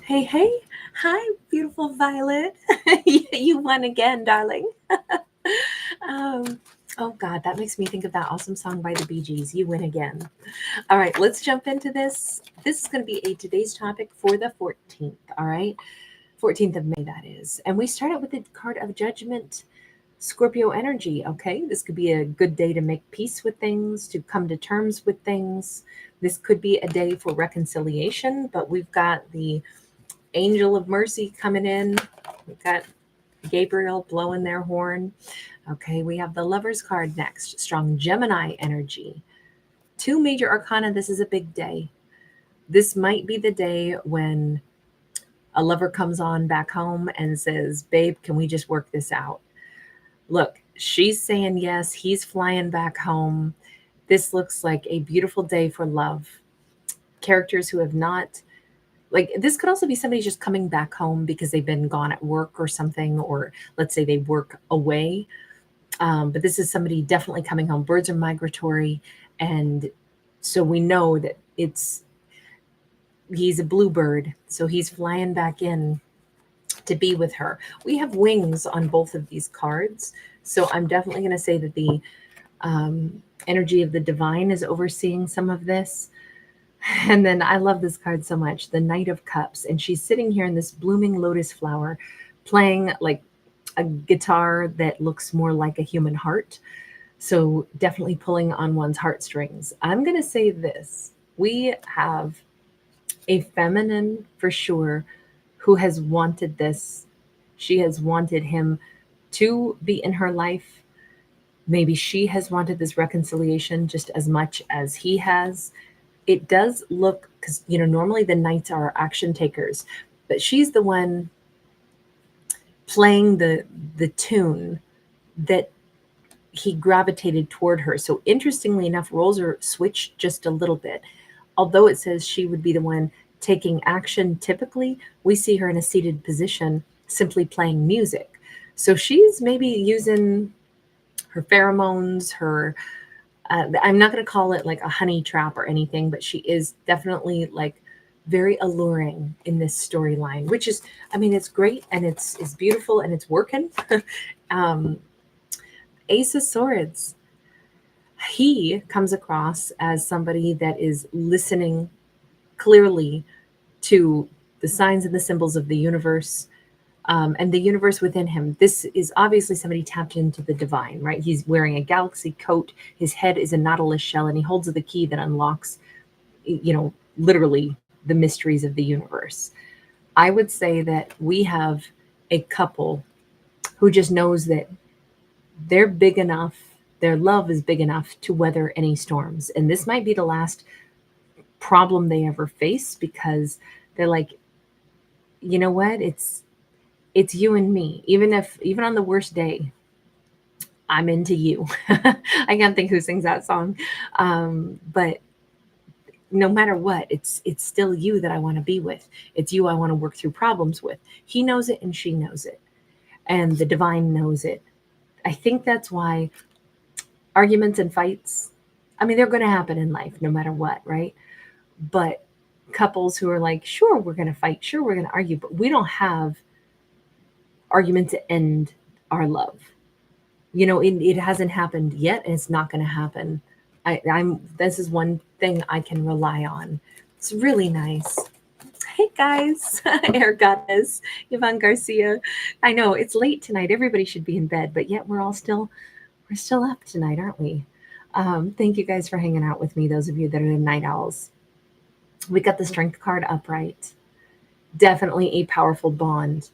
Hey, hey. Hi, beautiful Violet. You won again, darling. um, oh, God, that makes me think of that awesome song by the Bee Gees. You win again. All right, let's jump into this. This is going to be today's topic for the 14th. All right, 14th of May, that is. And we start out with the card of Judgment, Scorpio energy. Okay, this could be a good day to make peace with things, to come to terms with things. This could be a day for reconciliation, but we've got the angel of mercy coming in. We've got Gabriel blowing their horn. Okay, we have the Lover's card next. Strong Gemini energy. Two major arcana. This is a big day. This might be the day when a lover comes on back home and says, "Babe, can we just work this out?" Look, she's saying yes. He's flying back home. This looks like a beautiful day for love. Characters who have not, like, this could also be somebody just coming back home because they've been gone at work or something, or let's say they work away. But this is somebody definitely coming home. Birds are migratory, and so we know that he's a bluebird, so he's flying back in to be with her. We have wings on both of these cards, so I'm definitely going to say that the um, energy of the divine is overseeing some of this. And then I love this card so much, the Knight of Cups. And she's sitting here in this blooming lotus flower, playing like a guitar that looks more like a human heart. So definitely pulling on one's heartstrings. I'm going to say this. We have a feminine for sure who has wanted this. She has wanted him to be in her life. Maybe she has wanted this reconciliation just as much as he has. It does look, because normally the knights are action takers, but she's the one playing the tune that he gravitated toward her. So interestingly enough, roles are switched just a little bit. Although it says she would be the one taking action, typically we see her in a seated position simply playing music. So she's maybe using her pheromones, her I'm not going to call it like a honey trap or anything, but she is definitely like very alluring in this storyline, which is, I mean, it's great and it's beautiful and it's working. um, Ace of Swords. He comes across as somebody that is listening clearly to the signs and the symbols of the universe, and the universe within him. This is obviously somebody tapped into the divine, right? He's wearing a galaxy coat. His head is a nautilus shell, and he holds the key that unlocks, literally the mysteries of the universe. I would say that we have a couple who just knows that they're big enough, their love is big enough to weather any storms. And this might be the last problem they ever face, because they're like, you know what? It's you and me. Even on the worst day, I'm into you. I can't think who sings that song. But no matter what, it's still you that I want to be with. It's you I want to work through problems with. He knows it and she knows it. And the divine knows it. I think that's why arguments and fights, I mean, they're going to happen in life no matter what, right? But couples who are like, sure, we're going to fight, sure, we're going to argue, but we don't have argument to end our love. It hasn't happened yet, and it's not going to happen. I'm This is one thing I can rely on. It's really nice. Hey guys, Air Goddess, Yvonne Garcia. I know it's late tonight. Everybody should be in bed, but yet we're still up tonight, aren't we? Thank you guys for hanging out with me. Those of you that are the night owls. We got the Strength card upright. Definitely a powerful bond.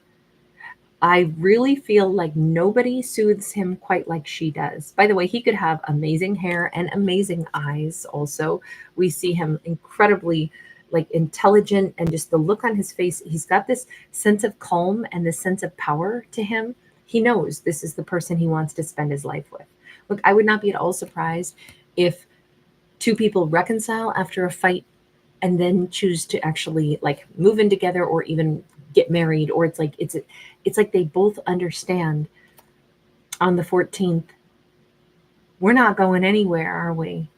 I really feel like nobody soothes him quite like she does. By the way, he could have amazing hair and amazing eyes also. We see him incredibly like intelligent, and just the look on his face, he's got this sense of calm and this sense of power to him. He knows this is the person he wants to spend his life with. Look, I would not be at all surprised if two people reconcile after a fight and then choose to actually like move in together or even get married, or it's like they both understand on the 14th, we're not going anywhere, are we?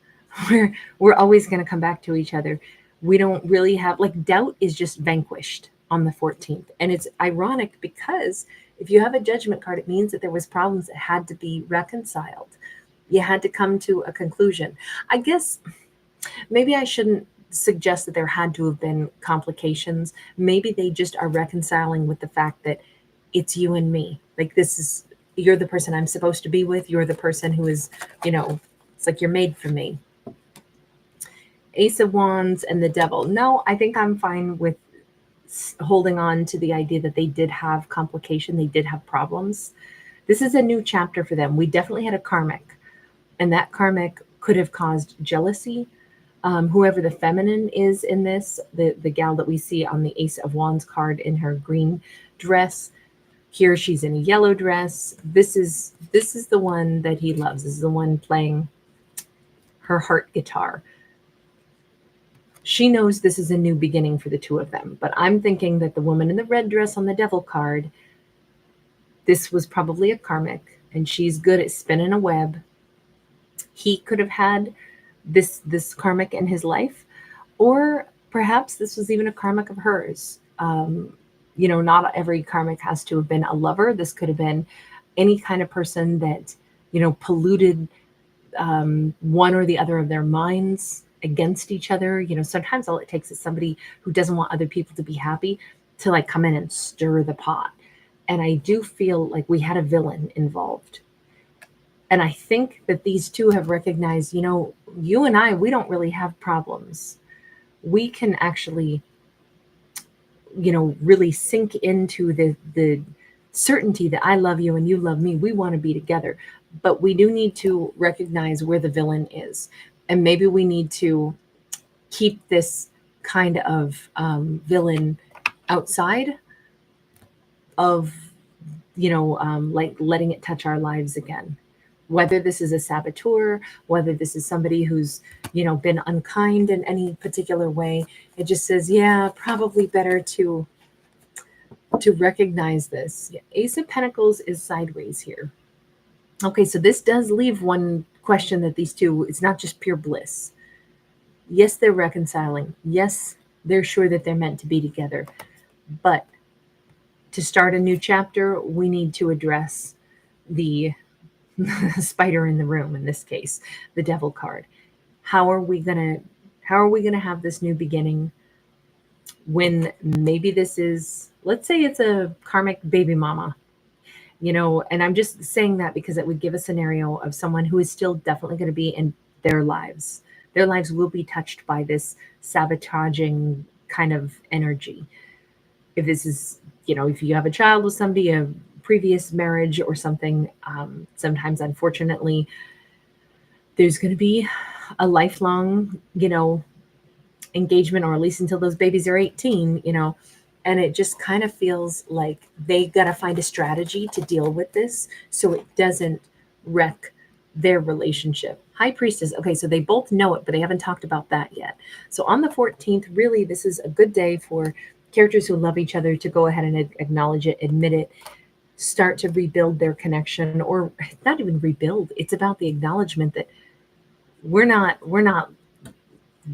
We're always going to come back to each other. We don't really have, like, doubt is just vanquished on the 14th. And it's ironic because if you have a Judgment card, it means that there was problems that had to be reconciled. You had to come to a conclusion. I guess maybe I shouldn't suggest that there had to have been complications. Maybe they just are reconciling with the fact that it's you and me. Like, you're the person I'm supposed to be with. You're the person who is, it's like you're made for me. Ace of Wands and the Devil. No, I think I'm fine with holding on to the idea that they did have complication. They did have problems. This is a new chapter for them. We definitely had a karmic, and that karmic could have caused jealousy. Whoever the feminine is in this, the gal that we see on the Ace of Wands card in her green dress, here she's in a yellow dress. This is the one that he loves. This is the one playing her heart guitar. She knows this is a new beginning for the two of them, but I'm thinking that the woman in the red dress on the Devil card, this was probably a karmic, and she's good at spinning a web. He could have had this karmic in his life, or perhaps this was even a karmic of hers. Not every karmic has to have been a lover. This could have been any kind of person that, polluted one or the other of their minds against each other. Sometimes all it takes is somebody who doesn't want other people to be happy to like come in and stir the pot. And I do feel like we had a villain involved. And I think that these two have recognized, you and I, we don't really have problems. We can actually, really sink into the certainty that I love you and you love me. We want to be together. But we do need to recognize where the villain is. And maybe we need to keep this kind of villain outside of, like letting it touch our lives again. Whether this is a saboteur, whether this is somebody who's, been unkind in any particular way, it just says, yeah, probably better to recognize this. Yeah, Ace of Pentacles is sideways here. Okay, so this does leave one question that these two, it's not just pure bliss. Yes, they're reconciling. Yes, they're sure that they're meant to be together. But to start a new chapter, we need to address the spider in the room, in this case, the Devil card. How are we gonna have this new beginning when maybe this is, let's say it's a karmic baby mama, and I'm just saying that because it would give a scenario of someone who is still definitely going to be in their lives. Their lives will be touched by this sabotaging kind of energy. If this is, if you have a child with somebody, a previous marriage or something, sometimes unfortunately there's going to be a lifelong, engagement, or at least until those babies are 18, and it just kind of feels like they got to find a strategy to deal with this so it doesn't wreck their relationship. High Priestess. Okay, so they both know it, but they haven't talked about that yet. So on the 14th, really, this is a good day for characters who love each other to go ahead and acknowledge it, admit it, start to rebuild their connection, or not even rebuild. It's about the acknowledgement that we're not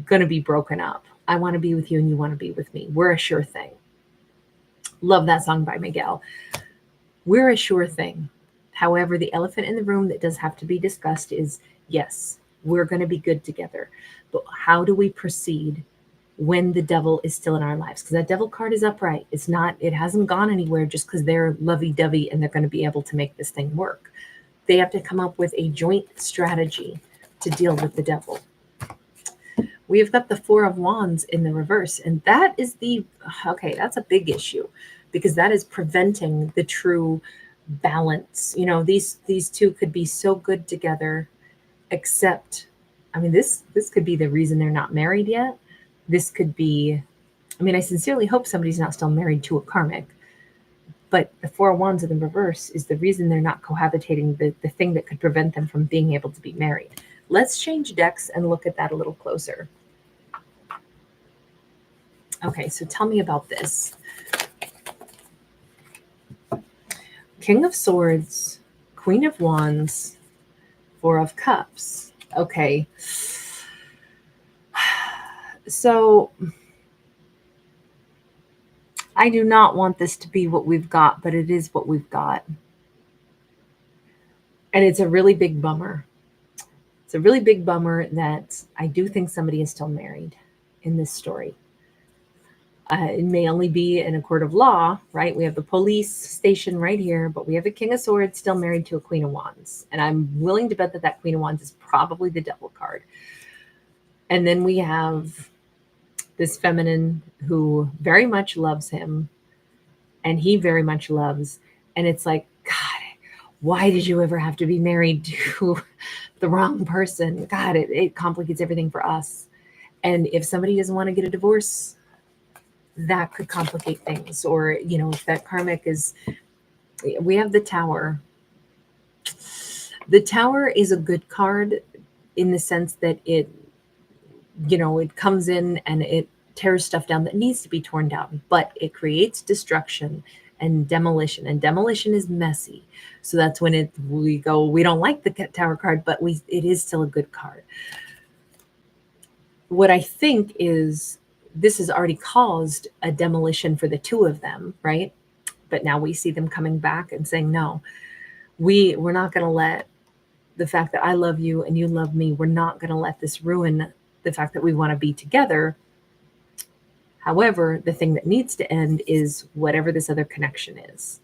going to be broken up. I want to be with you and you want to be with me. We're a sure thing. Love that song by Miguel. We're a sure thing. However, the elephant in the room that does have to be discussed is, yes, we're going to be good together. But how do we proceed when the devil is still in our lives? Because that Devil card is upright. It hasn't gone anywhere just because they're lovey-dovey and they're going to be able to make this thing work. They have to come up with a joint strategy to deal with the devil. We've got the Four of Wands in the reverse, and that is that's a big issue because that is preventing the true balance. These two could be so good together, except, this could be the reason they're not married yet. This could be, I sincerely hope somebody's not still married to a karmic, but the Four of Wands in the reverse is the reason they're not cohabitating, the thing that could prevent them from being able to be married. Let's change decks and look at that a little closer. Okay, so tell me about this. King of Swords, Queen of Wands, Four of Cups. Okay. So I do not want this to be what we've got, but it is what we've got. And it's a really big bummer. It's a really big bummer that I do think somebody is still married in this story. It may only be in a court of law, right? We have the police station right here, but we have a King of Swords still married to a Queen of Wands. And I'm willing to bet that that Queen of Wands is probably the Devil card. And then we have this feminine who very much loves him and he very much loves. And it's like, God, why did you ever have to be married to the wrong person? God, it complicates everything for us. And if somebody doesn't want to get a divorce, that could complicate things. Or, if that karmic is, we have the Tower. The Tower is a good card in the sense that it comes in and it tears stuff down that needs to be torn down, but it creates destruction and demolition. And demolition is messy. So that's when we don't like the Tower card, but it is still a good card. What I think is this has already caused a demolition for the two of them, right? But now we see them coming back and saying, no, we're not going to let the fact that I love you and you love me, we're not going to let this ruin the fact that we want to be together. However, the thing that needs to end is whatever this other connection is.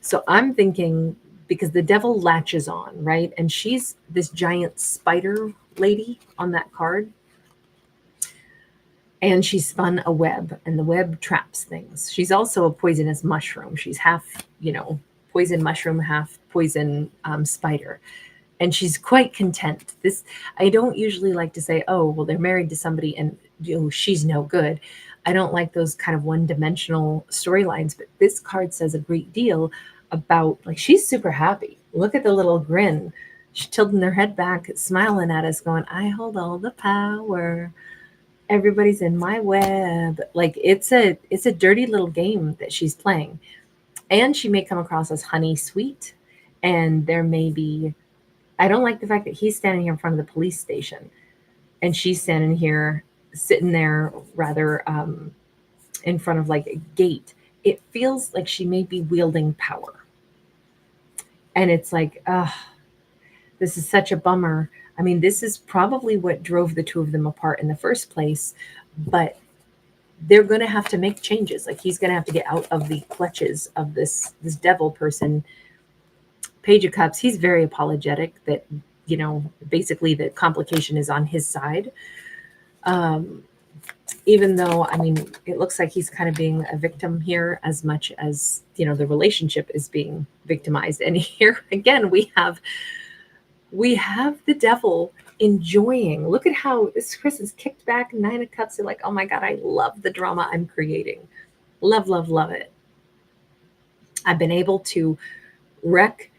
So I'm thinking, because the Devil latches on, right? And she's this giant spider lady on that card. And she spun a web, and the web traps things. She's also a poisonous mushroom. She's half, poison mushroom, half poison spider. And she's quite content. I don't usually like to say, oh, well, they're married to somebody and she's no good. I don't like those kind of one-dimensional storylines, but this card says a great deal about, like, she's super happy. Look at the little grin. She's tilting her head back, smiling at us, going, I hold all the power. Everybody's in my web. Like, it's a dirty little game that she's playing. And she may come across as honey sweet. And there may be, I don't like the fact that he's standing here in front of the police station and she's standing here, sitting there rather in front of like a gate. It feels like she may be wielding power. And it's like, this is such a bummer. I mean, this is probably what drove the two of them apart in the first place, but they're going to have to make changes. Like, he's going to have to get out of the clutches of this Devil person. Page of Cups, he's very apologetic that, basically the complication is on his side. Even though, I mean, it looks like he's kind of being a victim here as much as, the relationship is being victimized. And here again, we have the Devil enjoying. Look at how this Chris is kicked back. 9 of Cups. They're like, oh my God, I love the drama I'm creating. Love, love, love it. I've been able to wreck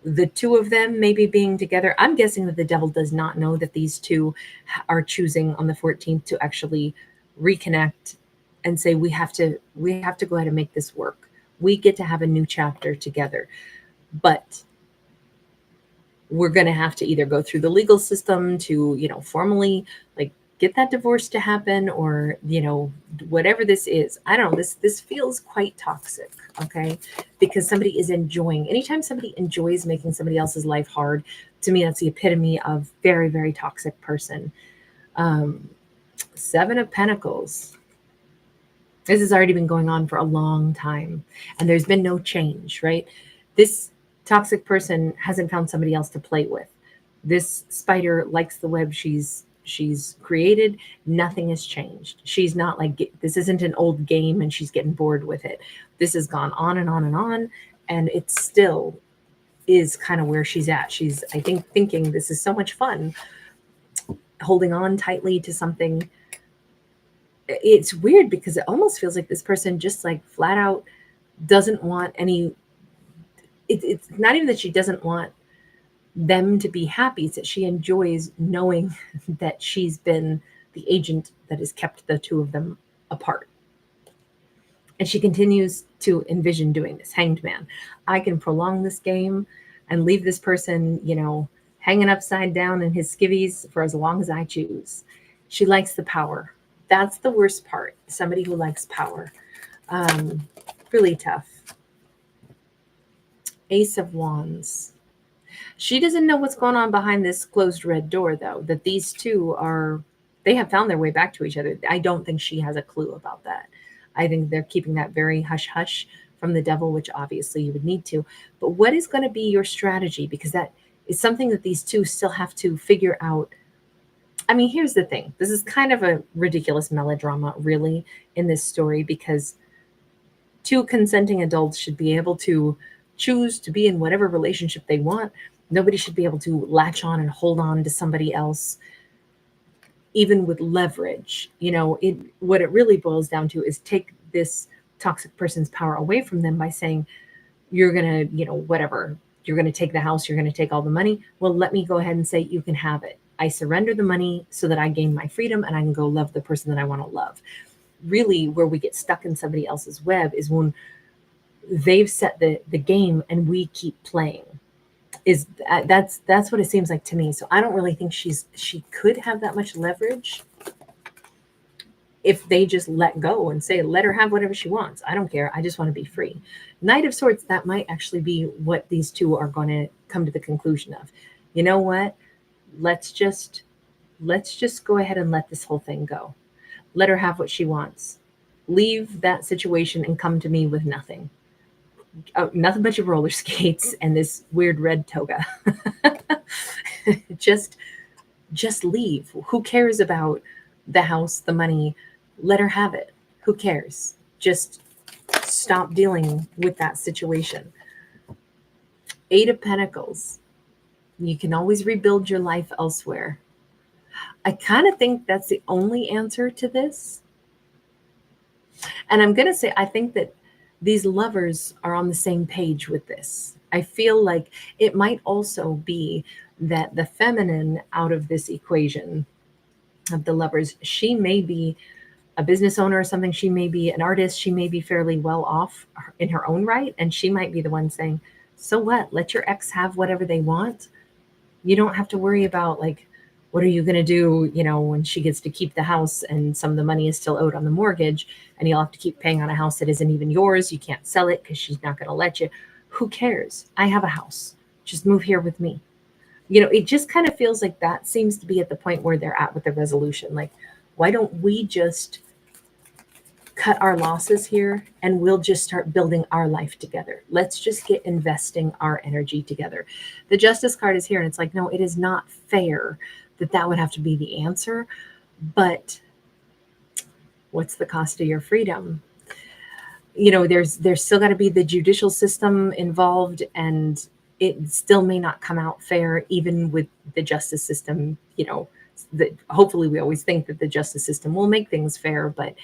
the two of them maybe being together. I'm guessing that the Devil does not know that these two are choosing on the 14th to actually reconnect and say, we have to go ahead and make this work. We get to have a new chapter together. But we're going to have to either go through the legal system to, formally like get that divorce to happen, or, whatever this is. I don't know. This feels quite toxic. Okay. Because somebody is enjoying, anytime somebody enjoys making somebody else's life hard, to me, that's the epitome of very, very toxic person. 7 of Pentacles. This has already been going on for a long time and there's been no change, right? This toxic person hasn't found somebody else to play with. This spider likes the web she's created. Nothing has changed. She's not like, this isn't an old game and she's getting bored with it. This has gone on and on and on, and it still is kind of where she's at. She's, I think, thinking this is so much fun, holding on tightly to something. It's weird because it almost feels like this person just like flat out doesn't want any. It's not even that she doesn't want them to be happy. It's that she enjoys knowing that she's been the agent that has kept the two of them apart. And she continues to envision doing this. Hanged Man. I can prolong this game and leave this person, hanging upside down in his skivvies for as long as I choose. She likes the power. That's the worst part. Somebody who likes power. Really tough. Ace of Wands. She doesn't know what's going on behind this closed red door, though, that these two are, they have found their way back to each other. I don't think she has a clue about that. I think they're keeping that very hush hush from the devil, which obviously you would need to. But what is going to be your strategy? Because that is something that these two still have to figure out. I mean, here's the thing. This is kind of a ridiculous melodrama, really, in this story, because two consenting adults should be able to choose to be in whatever relationship they want. Nobody should be able to latch on and hold on to somebody else, even with leverage. What it really boils down to is take this toxic person's power away from them by saying, you're going to, whatever, you're going to take the house, you're going to take all the money. Well, let me go ahead and say, you can have it. I surrender the money so that I gain my freedom and I can go love the person that I want to love. Really, where we get stuck in somebody else's web is when they've set the game and we keep playing. That's what it seems like to me. So I don't really think she could have that much leverage if they just let go and say, let her have whatever she wants. I don't care. I just want to be free. Knight of Swords, that might actually be what these two are going to come to the conclusion of. You know what? Let's just go ahead and let this whole thing go. Let her have what she wants. Leave that situation and come to me with nothing. Nothing but your roller skates and this weird red toga. just leave. Who cares about the house, the money? Let her have it. Who cares? Just stop dealing with that situation. Eight of Pentacles. You can always rebuild your life elsewhere. I kind of think that's the only answer to this. And I'm going to say, I think that these lovers are on the same page with this. I feel like it might also be that the feminine out of this equation of the lovers, she may be a business owner or something. She may be an artist. She may be fairly well off in her own right. And she might be the one saying, so what? Let your ex have whatever they want. You don't have to worry about, like, what are you going to do, when she gets to keep the house and some of the money is still owed on the mortgage and you'll have to keep paying on a house that isn't even yours. You can't sell it because she's not going to let you. Who cares? I have a house. Just move here with me. It just kind of feels like that seems to be at the point where they're at with the resolution. Like, why don't we just cut our losses here and we'll just start building our life together. Let's just get investing our energy together. The Justice card is here and it's like, no, it is not fair that would have to be the answer. But what's the cost of your freedom? There's still got to be the judicial system involved, and it still may not come out fair, even with the justice system. Hopefully we always think that the justice system will make things fair, but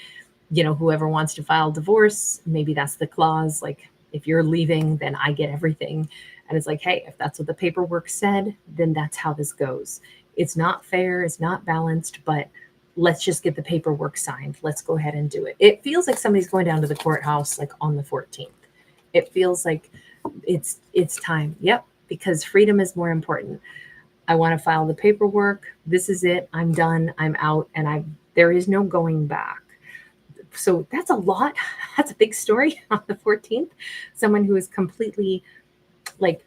whoever wants to file divorce, maybe that's the clause. Like, if you're leaving, then I get everything. And it's like, hey, if that's what the paperwork said, then that's how this goes. It's not fair. It's not balanced, but let's just get the paperwork signed. Let's go ahead and do it. It feels like somebody's going down to the courthouse, like on the 14th. It feels like it's time. Yep. Because freedom is more important. I want to file the paperwork. This is it. I'm done. I'm out. And there is no going back. So that's a lot. That's a big story on the 14th. Someone who is completely, like,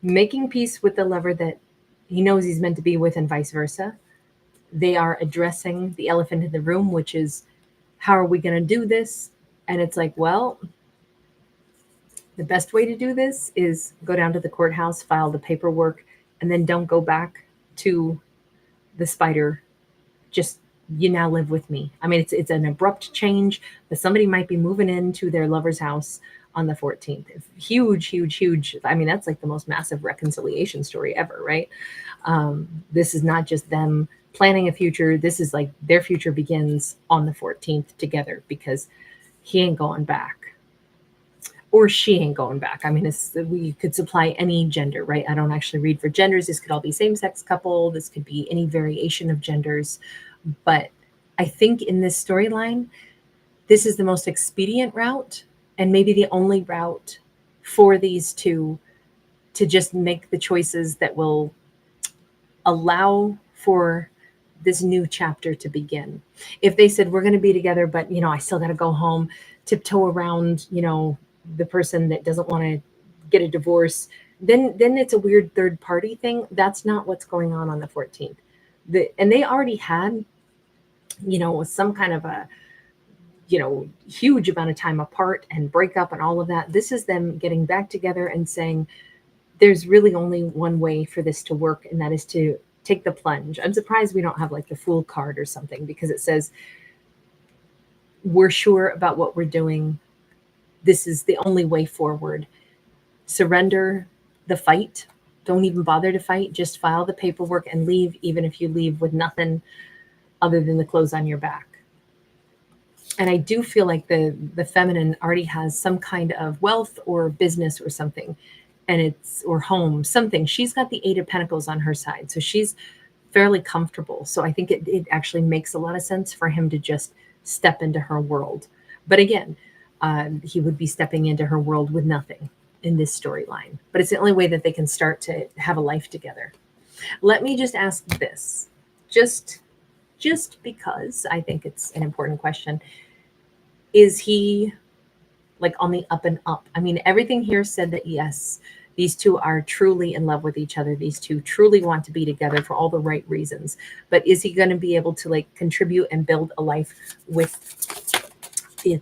making peace with the lover that he knows he's meant to be with, and vice versa. They are addressing the elephant in the room, which is, how are we going to do this? And it's like, well, the best way to do this is go down to the courthouse, file the paperwork, and then don't go back to the spider. Just, you now live with me. I mean, it's an abrupt change, but somebody might be moving into their lover's house on the 14th. Huge, huge, huge. I mean, that's like the most massive reconciliation story ever, right? This is not just them planning a future. This is like their future begins on the 14th together, because he ain't going back, or she ain't going back. I mean, we could supply any gender, right? I don't actually read for genders. This could all be same-sex couple. This could be any variation of genders. But I think in this storyline, this is the most expedient route, and maybe the only route for these two to just make the choices that will allow for this new chapter to begin. If they said we're going to be together, but I still got to go home, tiptoe around, the person that doesn't want to get a divorce, then it's a weird third party thing. That's not what's going on the 14th. And they already had, some kind of a, huge amount of time apart and breakup and all of that. This is them getting back together and saying, there's really only one way for this to work, and that is to take the plunge. I'm surprised we don't have like the Fool card or something, because it says, we're sure about what we're doing. This is the only way forward. Surrender the fight. Don't even bother to fight. Just file the paperwork and leave, even if you leave with nothing other than the clothes on your back. And I do feel like the feminine already has some kind of wealth or business or something, or home, something. She's got the 8 of Pentacles on her side, so she's fairly comfortable. So I think it actually makes a lot of sense for him to just step into her world. But again, he would be stepping into her world with nothing in this storyline. But it's the only way that they can start to have a life together. Let me just ask this, just because I think it's an important question. Is he like on the up and up? I mean, everything here said that yes, these two are truly in love with each other. These two truly want to be together for all the right reasons. But is he going to be able to like contribute and build a life with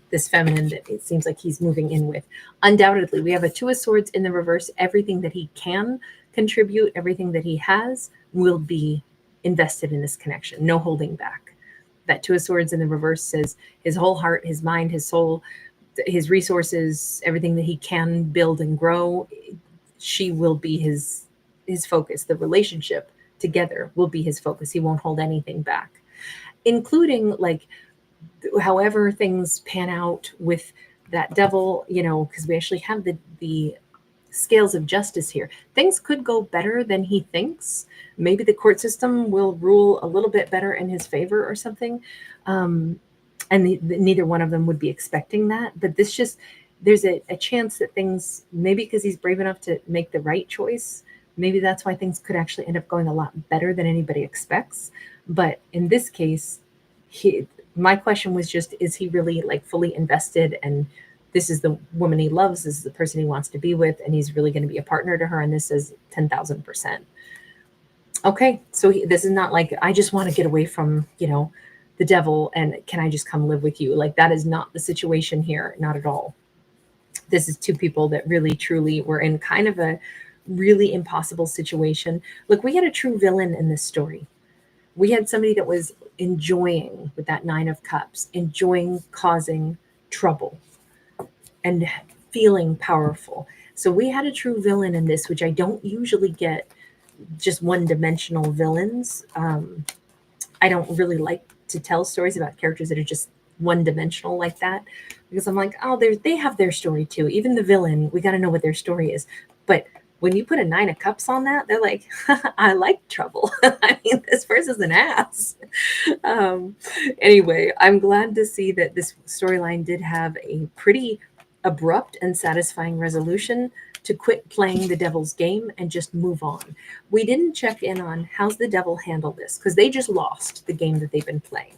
this feminine that it seems like he's moving in with? Undoubtedly, we have a 2 of Swords in the reverse. Everything that he can contribute, everything that he has, will be invested in this connection. No holding back. That 2 of Swords in the reverse says his whole heart, his mind, his soul, his resources, everything that he can build and grow, she will be his focus. The relationship together will be his focus. He won't hold anything back, including like however things pan out with that devil, because we actually have the scales of justice here. Things could go better than he thinks. Maybe the court system will rule a little bit better in his favor or something. And neither one of them would be expecting that. But there's a chance that things, maybe because he's brave enough to make the right choice, maybe that's why things could actually end up going a lot better than anybody expects. But in this case, my question was just, is he really like fully invested, and this is the woman he loves, this is the person he wants to be with, and he's really going to be a partner to her, and this is 10,000%. Okay, so this is not like, I just want to get away from, the devil, and can I just come live with you? Like, that is not the situation here, not at all. This is 2 people that really, truly were in kind of a really impossible situation. Look, we had a true villain in this story. We had somebody that was enjoying, with that 9 of Cups, enjoying causing trouble and feeling powerful. So we had a true villain in this, which I don't usually get, just one-dimensional villains. I don't really like to tell stories about characters that are just one-dimensional like that, because I'm like, oh, they have their story too. Even the villain, we got to know what their story is. But when you put a 9 of Cups on that, they're like, I like trouble. I mean, this person's an ass. Anyway, I'm glad to see that this storyline did have a pretty abrupt and satisfying resolution, to quit playing the devil's game and just move on. We didn't check in on how's the devil handle this, because they just lost the game that they've been playing.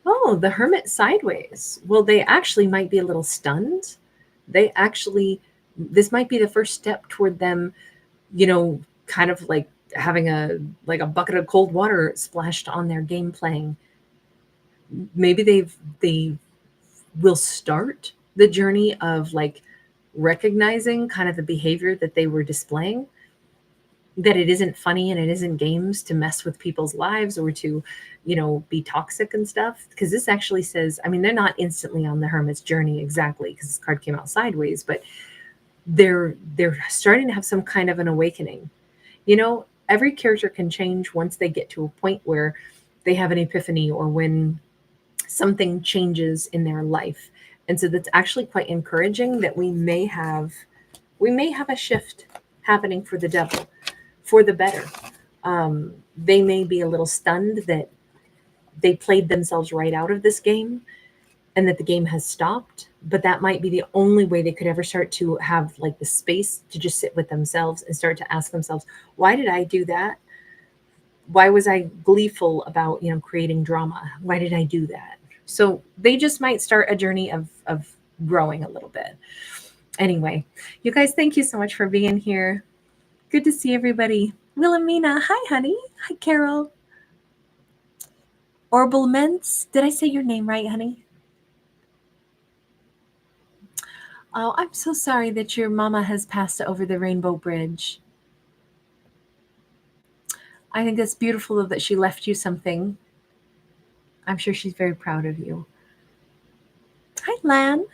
Oh, the Hermit sideways. Well, they actually might be a little stunned. This might be the first step toward them, kind of like having a bucket of cold water splashed on their game playing. Maybe they will start the journey of like recognizing kind of the behavior that they were displaying, that it isn't funny and it isn't games to mess with people's lives or to, be toxic and stuff. Because this actually says, I mean, they're not instantly on the Hermit's journey exactly, because this card came out sideways, but they're starting to have some kind of an awakening. Every character can change once they get to a point where they have an epiphany, or when something changes in their life. And so that's actually quite encouraging, that we may have a shift happening for the devil for the better. They may be a little stunned that they played themselves right out of this game, and that the game has stopped, but that might be the only way they could ever start to have like the space to just sit with themselves and start to ask themselves, why did I do that? Why was I gleeful about, creating drama? Why did I do that? So they just might start a journey of growing a little bit. Anyway, you guys, thank you so much for being here. Good to see everybody. Wilhelmina, hi, honey. Hi, Carol. Orbal Ments, did I say your name right, honey? Oh, I'm so sorry that your mama has passed over the Rainbow Bridge. I think it's beautiful that she left you something. I'm sure she's very proud of you. Hi, Lan.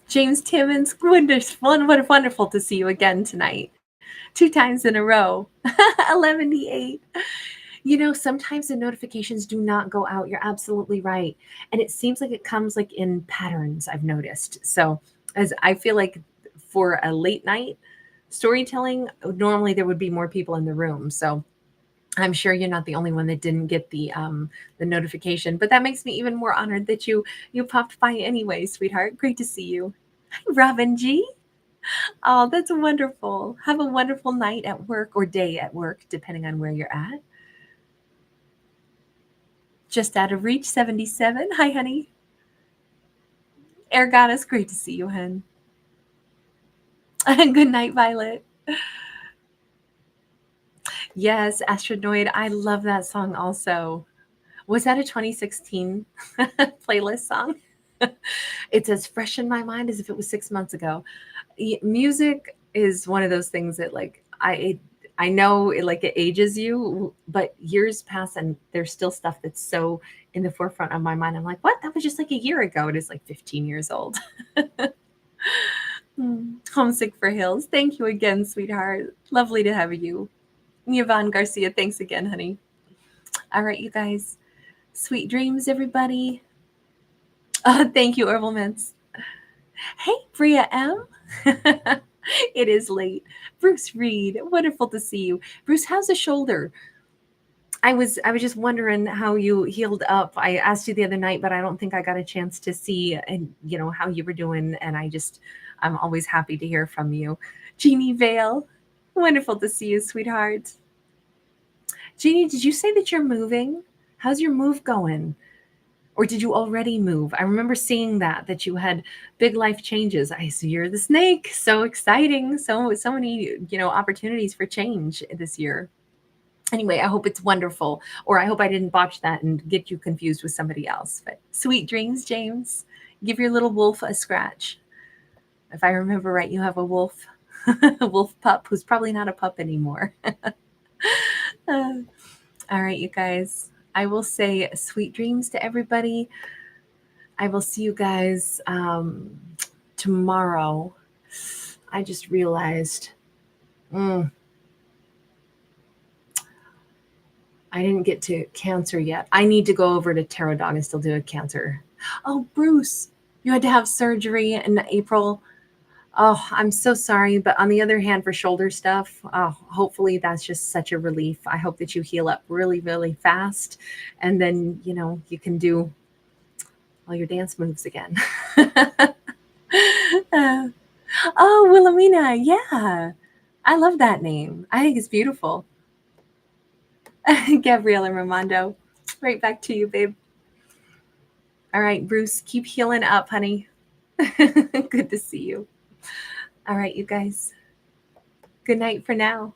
James Timmons, wonderful to see you again tonight. 2 times in a row. 11:08. Sometimes the notifications do not go out. You're absolutely right. And it seems like it comes like in patterns, I've noticed. So as I feel like for a late night storytelling, normally there would be more people in the room. So I'm sure you're not the only one that didn't get the notification, but that makes me even more honored that you popped by anyway, sweetheart. Great to see you. Hi, Robin G. Oh, that's wonderful. Have a wonderful night at work or day at work, depending on where you're at. Just out of reach, 77. Hi, honey. Air Goddess, great to see you, hun. Good night, Violet. Yes, Astronoid. I love that song also. Was that a 2016 playlist song? It's as fresh in my mind as if it was 6 months ago. Music is one of those things that like I know it ages you, but years pass and there's still stuff that's so in the forefront of my mind. I'm like, what? That was just like a year ago. It is like 15 years old. Homesick for Hills. Thank you again, sweetheart. Lovely to have you. Yvonne Garcia, thanks again, honey. All right, you guys. Sweet dreams, everybody. Thank you, Herbal Mints. Hey, Bria M. It is late. Bruce Reed, wonderful to see you. Bruce, how's the shoulder? I was just wondering how you healed up. I asked you the other night, but I don't think I got a chance to see and how you were doing. And I'm always happy to hear from you. Jeannie Vale, wonderful to see you, sweetheart. Jeannie, did you say that you're moving? How's your move going? Or did you already move? I remember seeing that you had big life changes. I see you're the snake. So exciting. So many, opportunities for change this year. Anyway, I hope it's wonderful. Or I hope I didn't botch that and get you confused with somebody else. But sweet dreams, James. Give your little wolf a scratch. If I remember right, you have a wolf, a wolf pup who's probably not a pup anymore. All right, you guys. I will say sweet dreams to everybody. I will see you guys tomorrow. I just realized I didn't get to Cancer yet. I need to go over to Tarot Dog and still do a Cancer. Oh, Bruce, you had to have surgery in April. Oh, I'm so sorry. But on the other hand, for shoulder stuff, hopefully that's just such a relief. I hope that you heal up really, really fast. And then, you can do all your dance moves again. Oh, Wilhelmina. Yeah. I love that name. I think it's beautiful. Gabriela Ramondo. Right back to you, babe. All right, Bruce, keep healing up, honey. Good to see you. All right, you guys. Good night for now.